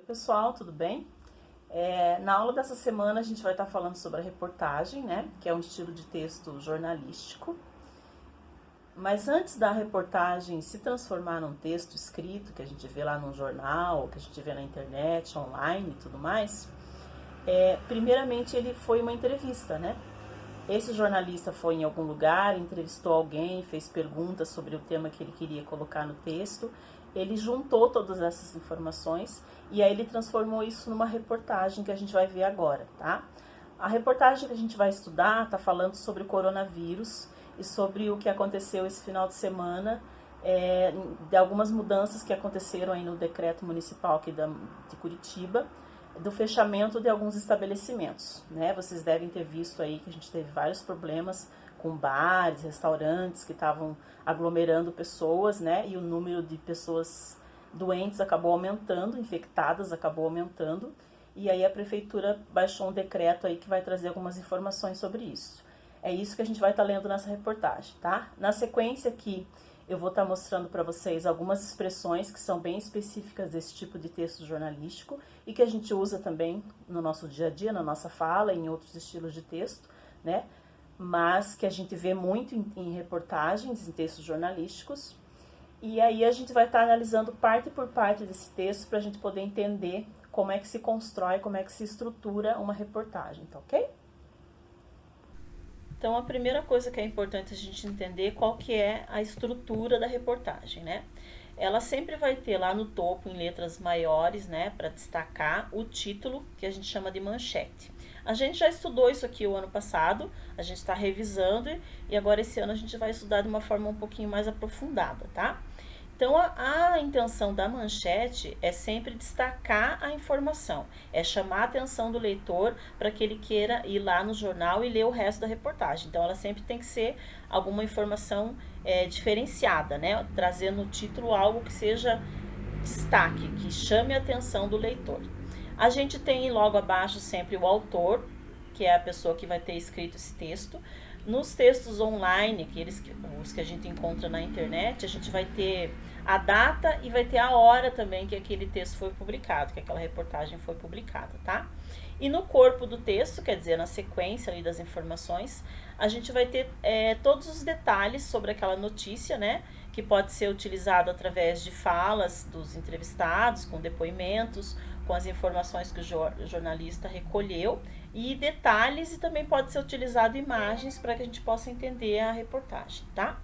Pessoal, tudo bem? Na aula dessa semana a gente vai estar falando sobre a reportagem, né? Que é um estilo de texto jornalístico. Mas antes da reportagem se transformar num texto escrito, que a gente vê lá no jornal, que a gente vê na internet, online e tudo mais, primeiramente ele foi uma entrevista, né? Esse jornalista foi em algum lugar, entrevistou alguém, fez perguntas sobre o tema que ele queria colocar no texto. Ele juntou todas essas informações e aí ele transformou isso numa reportagem que a gente vai ver agora, tá? A reportagem que a gente vai estudar está falando sobre o coronavírus e sobre o que aconteceu esse final de semana, de algumas mudanças que aconteceram aí no decreto municipal aqui de Curitiba, do fechamento de alguns estabelecimentos, né? Vocês devem ter visto aí que a gente teve vários problemas com bares, restaurantes que estavam aglomerando pessoas, né? E o número de pessoas doentes acabou aumentando, infectadas acabou aumentando. E aí a prefeitura baixou um decreto aí que vai trazer algumas informações sobre isso. É isso que a gente vai estar lendo nessa reportagem, tá? Na sequência aqui, eu vou estar mostrando para vocês algumas expressões que são bem específicas desse tipo de texto jornalístico e que a gente usa também no nosso dia a dia, na nossa fala, em outros estilos de texto, né? Mas que a gente vê muito em reportagens, em textos jornalísticos. E aí a gente vai estar analisando parte por parte desse texto para a gente poder entender como é que se constrói, como é que se estrutura uma reportagem, tá ok? Então, a primeira coisa que é importante a gente entender qual que é a estrutura da reportagem, né? Ela sempre vai ter lá no topo, em letras maiores, né, para destacar o título, que a gente chama de manchete. A gente já estudou isso aqui o ano passado, a gente está revisando e agora esse ano a gente vai estudar de uma forma um pouquinho mais aprofundada, tá? Então, a intenção da manchete é sempre destacar a informação, é chamar a atenção do leitor para que ele queira ir lá no jornal e ler o resto da reportagem. Então, ela sempre tem que ser alguma informação diferenciada, né? Trazendo no título algo que seja destaque, que chame a atenção do leitor. A gente tem logo abaixo sempre o autor, que é a pessoa que vai ter escrito esse texto. Nos textos online, os que a gente encontra na internet, a gente vai ter a data e vai ter a hora também que aquele texto foi publicado, que aquela reportagem foi publicada, tá? E no corpo do texto, quer dizer, na sequência ali das informações, a gente vai ter todos os detalhes sobre aquela notícia, né? Que pode ser utilizado através de falas dos entrevistados, com depoimentos, com as informações que o jornalista recolheu e detalhes, e também pode ser utilizado imagens para que a gente possa entender a reportagem, tá?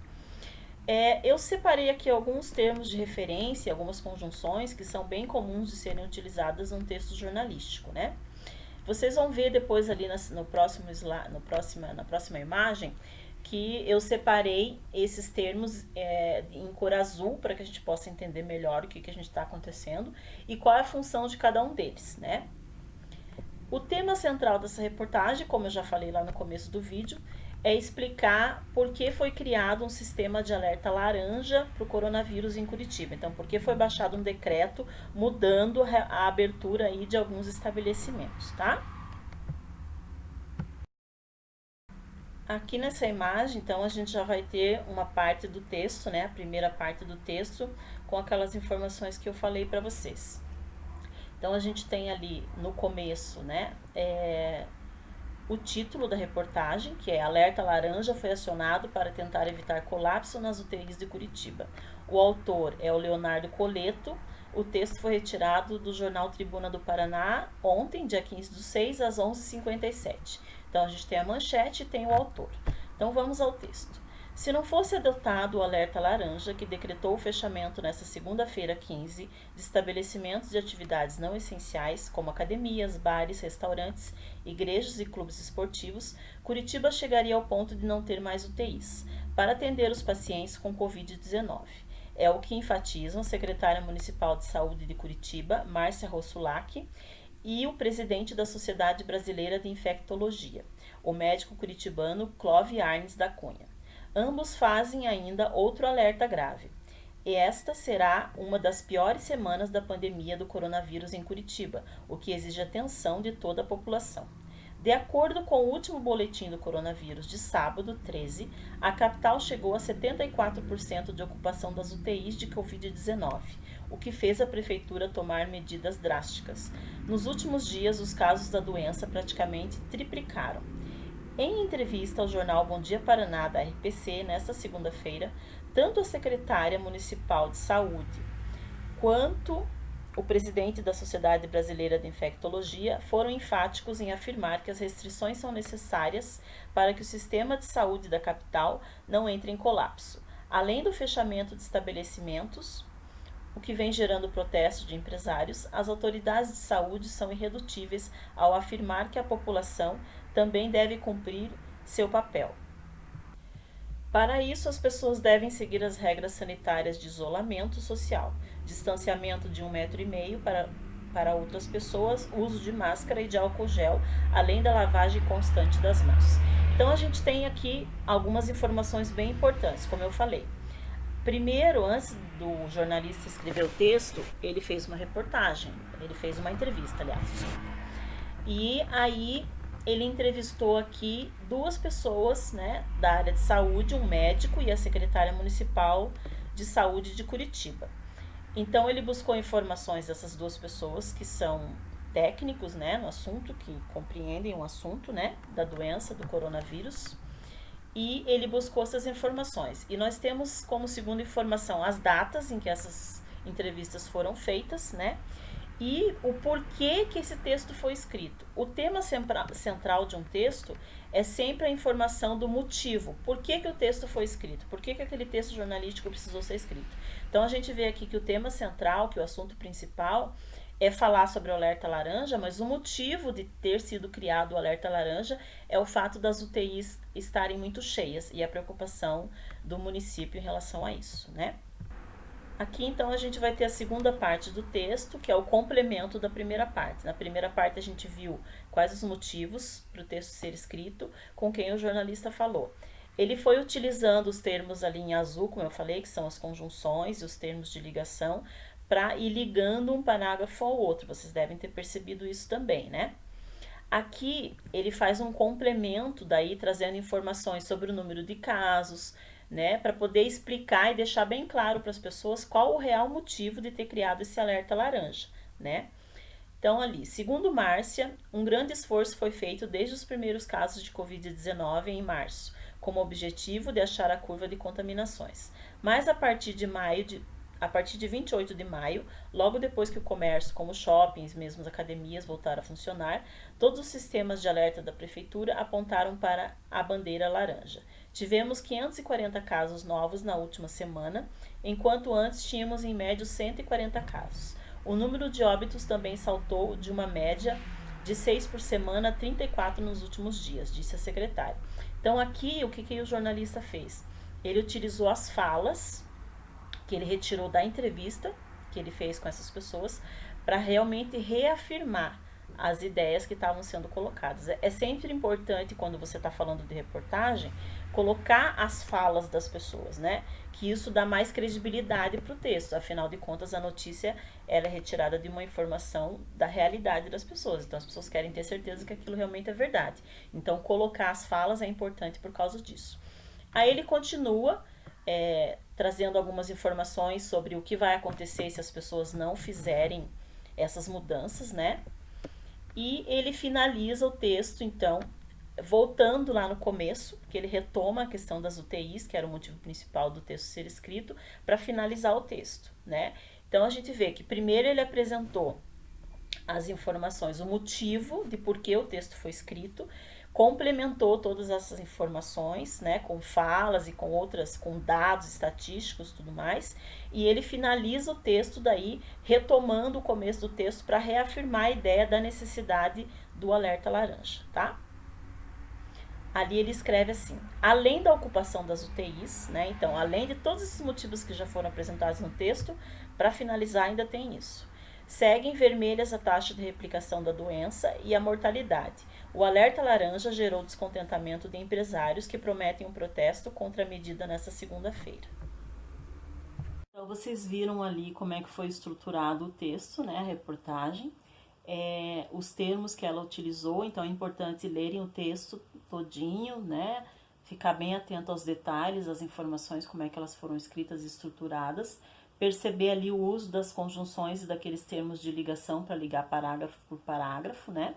Eu separei aqui alguns termos de referência, algumas conjunções que são bem comuns de serem utilizadas num texto jornalístico, né? Vocês vão ver depois ali na próxima imagem que eu separei esses termos em cor azul para que a gente possa entender melhor o que a gente está acontecendo e qual é a função de cada um deles, né? O tema central dessa reportagem, como eu já falei lá no começo do vídeo, é explicar por que foi criado um sistema de alerta laranja para o coronavírus em Curitiba. Então, por que foi baixado um decreto mudando a abertura aí de alguns estabelecimentos, tá? Aqui nessa imagem, então, a gente já vai ter uma parte do texto, né? A primeira parte do texto com aquelas informações que eu falei para vocês. Então, a gente tem ali no começo, né? O título da reportagem, que é Alerta Laranja foi acionado para tentar evitar colapso nas UTIs de Curitiba. O autor é o Leonardo Coleto. O texto foi retirado do jornal Tribuna do Paraná ontem, dia 15/6, às 11h57. Então, a gente tem a manchete e tem o autor. Então, vamos ao texto. Se não fosse adotado o alerta laranja, que decretou o fechamento nesta segunda-feira 15 de estabelecimentos de atividades não essenciais, como academias, bares, restaurantes, igrejas e clubes esportivos, Curitiba chegaria ao ponto de não ter mais UTIs para atender os pacientes com Covid-19. É o que enfatizam a secretária municipal de saúde de Curitiba, Márcia Rossulac, e o presidente da Sociedade Brasileira de Infectologia, o médico curitibano Clóvis Arnes da Cunha. Ambos fazem ainda outro alerta grave. Esta será uma das piores semanas da pandemia do coronavírus em Curitiba, o que exige atenção de toda a população. De acordo com o último boletim do coronavírus de sábado, 13, a capital chegou a 74% de ocupação das UTIs de Covid-19, o que fez a prefeitura tomar medidas drásticas. Nos últimos dias, os casos da doença praticamente triplicaram. Em entrevista ao jornal Bom Dia Paraná da RPC, nesta segunda-feira, tanto a secretária municipal de saúde quanto o presidente da Sociedade Brasileira de Infectologia foram enfáticos em afirmar que as restrições são necessárias para que o sistema de saúde da capital não entre em colapso. Além do fechamento de estabelecimentos, o que vem gerando protesto de empresários, as autoridades de saúde são irredutíveis ao afirmar que a população também deve cumprir seu papel. Para isso, as pessoas devem seguir as regras sanitárias de isolamento social, distanciamento de 1,5 metro para outras pessoas, uso de máscara e de álcool gel, além da lavagem constante das mãos. Então, a gente tem aqui algumas informações bem importantes, como eu falei. Primeiro, antes do jornalista escrever o texto, ele fez uma reportagem, ele fez uma entrevista, aliás. E aí ele entrevistou aqui 2 pessoas, né, da área de saúde, um médico e a secretária municipal de saúde de Curitiba. Então ele buscou informações dessas 2 pessoas que são técnicos, né, no assunto, que compreendem o assunto, né, da doença do coronavírus. E ele buscou essas informações. E nós temos como segunda informação as datas em que essas entrevistas foram feitas, né? E o porquê que esse texto foi escrito. O tema central de um texto é sempre a informação do motivo. Por que o texto foi escrito? Por que aquele texto jornalístico precisou ser escrito? Então a gente vê aqui que o tema central, que o assunto principal é falar sobre o alerta laranja, mas o motivo de ter sido criado o alerta laranja é o fato das UTIs estarem muito cheias e a preocupação do município em relação a isso, né? Aqui, então, a gente vai ter a segunda parte do texto, que é o complemento da primeira parte. Na primeira parte, a gente viu quais os motivos para o texto ser escrito, com quem o jornalista falou. Ele foi utilizando os termos ali em azul, como eu falei, que são as conjunções e os termos de ligação, para ir ligando um parágrafo ao outro. Vocês devem ter percebido isso também, né? Aqui, ele faz um complemento, daí trazendo informações sobre o número de casos, né, para poder explicar e deixar bem claro para as pessoas qual o real motivo de ter criado esse alerta laranja, né? Então, ali, segundo Márcia, um grande esforço foi feito desde os primeiros casos de Covid-19 em março, com o objetivo de achar a curva de contaminações. Mas a partir de 28 de maio, logo depois que o comércio, como shoppings, mesmo as academias, voltaram a funcionar, todos os sistemas de alerta da prefeitura apontaram para a bandeira laranja. Tivemos 540 casos novos na última semana, enquanto antes tínhamos em média 140 casos. O número de óbitos também saltou de uma média de 6 por semana a 34 nos últimos dias, disse a secretária. Então aqui, o que o jornalista fez? Ele utilizou as falas que ele retirou da entrevista que ele fez com essas pessoas para realmente reafirmar as ideias que estavam sendo colocadas. É sempre importante, quando você está falando de reportagem, colocar as falas das pessoas, né? Que isso dá mais credibilidade para o texto. Afinal de contas, a notícia ela é retirada de uma informação da realidade das pessoas. Então, as pessoas querem ter certeza que aquilo realmente é verdade. Então, colocar as falas é importante por causa disso. Aí ele continua trazendo algumas informações sobre o que vai acontecer se as pessoas não fizerem essas mudanças, né? E ele finaliza o texto, então, voltando lá no começo, que ele retoma a questão das UTIs, que era o motivo principal do texto ser escrito, para finalizar o texto, né? Então, a gente vê que primeiro ele apresentou as informações, o motivo de por que o texto foi escrito, complementou todas essas informações, né, com falas e com outras, com dados estatísticos e tudo mais, e ele finaliza o texto daí, retomando o começo do texto para reafirmar a ideia da necessidade do alerta laranja, tá? Ali ele escreve assim: além da ocupação das UTIs, né, então, além de todos esses motivos que já foram apresentados no texto, para finalizar ainda tem isso. Seguem vermelhas a taxa de replicação da doença e a mortalidade. O alerta laranja gerou descontentamento de empresários que prometem um protesto contra a medida nesta segunda-feira. Então, vocês viram ali como é que foi estruturado o texto, né, a reportagem, os termos que ela utilizou, então é importante lerem o texto todinho, né, ficar bem atento aos detalhes, às informações, como é que elas foram escritas e estruturadas, perceber ali o uso das conjunções e daqueles termos de ligação para ligar parágrafo por parágrafo, né?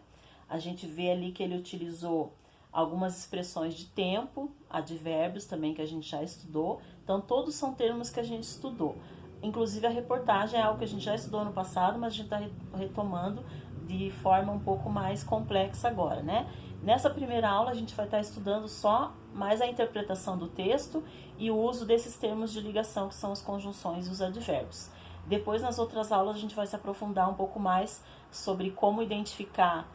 A gente vê ali que ele utilizou algumas expressões de tempo, advérbios também que a gente já estudou. Então, todos são termos que a gente estudou. Inclusive, a reportagem é algo que a gente já estudou no passado, mas a gente está retomando de forma um pouco mais complexa agora, né? Nessa primeira aula, a gente vai estar estudando só mais a interpretação do texto e o uso desses termos de ligação, que são as conjunções e os advérbios. Depois, nas outras aulas, a gente vai se aprofundar um pouco mais sobre como identificar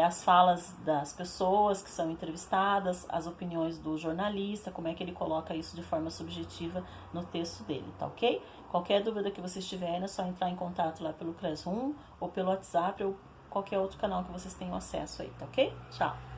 as falas das pessoas que são entrevistadas, as opiniões do jornalista, como é que ele coloca isso de forma subjetiva no texto dele, tá ok? Qualquer dúvida que vocês tiverem, é só entrar em contato lá pelo Classroom ou pelo WhatsApp ou qualquer outro canal que vocês tenham acesso aí, tá ok? Tchau!